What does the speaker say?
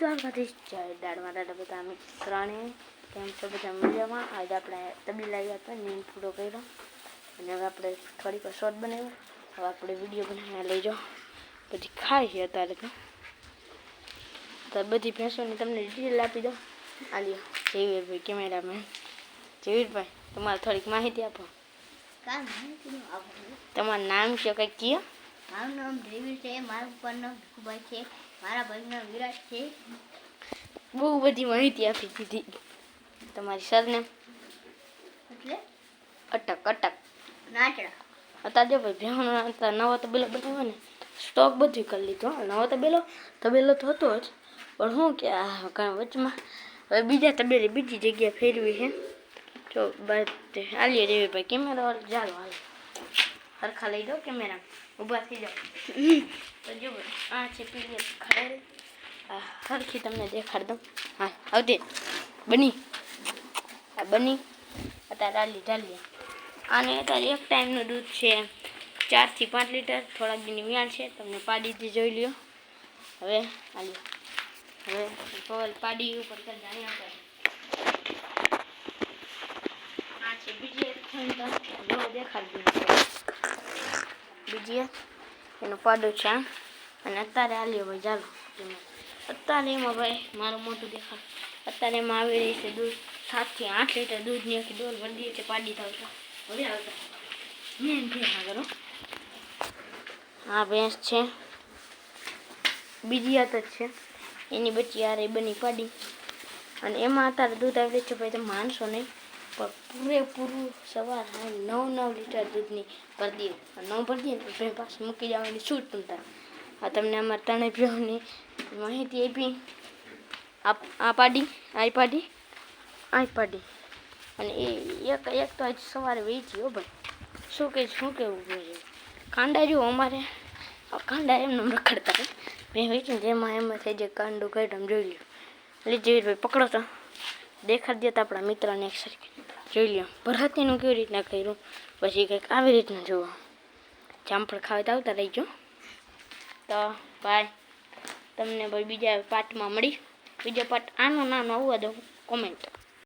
દ્વારકાધીશ જય દાડમાં દાદા બધા મિત્રાને કેમ છો બધા મજામાં. આજે આપણે તબીલા આવ્યા હતા નીમ પૂરો કર્યો અને હવે આપણે થોડીક શોર્ટ બનાવ્યો. હવે આપણે વિડીયો બનાવીને લઈ જાઓ. પછી ખાય છે અત્યારે તો બધી ભેંસોની તમને ડિટેલ આપી દો. આ લ્યો જયવીરભાઈ કેમેરામેન. જયવીરભાઈ તમારે થોડીક માહિતી આપો. તમારું નામ છે કંઈક કયો? મારું નામ જયવીર છે, મારા પપ્પાનું નામ ભીખુભાઈ છે, મારા ભાઈનું નામ વિરાટ છે. બહુ બધી માહિતી આપી દીધી. તમારી સરનેમ? એટલે અટક અટક નાચડા. અત્યારે જો ભાઈ ભેહનો નવો તબેલો બનાવ્યો ને સ્ટોક બધું કરી લીધો. નવો તબેલો તો હતો જ પણ શું કે આ વચમાં હવે બીજા તબેલે બીજી જગ્યાએ ફેરવી છે. જો બાદ આલીએ દેવીભાઈ કેમેરા ચાલો હાલ સરખા લઈ દો કેમેરા ઊભા થઈ જાઓ. તો જો આ છે પીડીએફ ખરેલ સરખી તમને દેખાડ દઉં. હા આવતી બની આ બની અત્યારે ડાલી આને અત્યારે એક ટાઈમનું દૂધ છે 4 થી 5 લીટર. થોડાક દીની વ્યાણ છે તમને પાડીથી જોઈ લ્યો. હવે આલ્યો હવે પવલ પાડી ઉપર કરી જાણી આપણે આ છે બીજી એક જો દેખાડી બીજી એનું પાડું છે અને અત્યારે આલ્યો ભાઈ ચાલો. અત્યારે એમાં ભાઈ મારું મોટું દેખાડ. અત્યારે એમાં આવી રહી છે દૂધ 7 થી 8 લીટર દૂધની આખી ડોલ વધી છે પાડી થાવ છે. હવે આવતા મેન ભેંસ આગળ આ ભેંસ છે બીજી આત જ છે એની બચ્ચી આ રહી બની પાડી અને એમાં અત્યારે દૂધ આવી છે ભાઈ તમે માનશો નહીં પણ પૂરેપૂરું સવાર 9 લીટર દૂધની ભરી દઈએ 9 ભરી દઈએ ને પાછું મૂકી જવાની છૂટ તમતા. આ તમને અમારા ત્રણે ભેંસની માહિતી આપી. આ પાડી અને એ એક તો આજ સવારે વેચી હો ભાઈ. શું કેવું છે કાંડા જો અમારે કાંડા એમને રખડતા હોય મેં વેચીને જેમાં એમાં થઈ જાય કાંડું કાઢી જોઈ લ્યો. એટલે જયવીરભાઈ પકડો તો દેખાડી દેતા આપણા મિત્રને એક સરખી જોઈ લ્યો. ભરાતીનું કેવી રીતના કર્યું પછી કંઈક આવી રીતના જુઓ. જામફળ ખાવા તો આવતા રહીજો. તો ભાઈ તમને ભાઈ બીજા પાર્ટમાં મળી. બીજો પાર્ટ આનો નાનો આવવા દો કોમેન્ટ.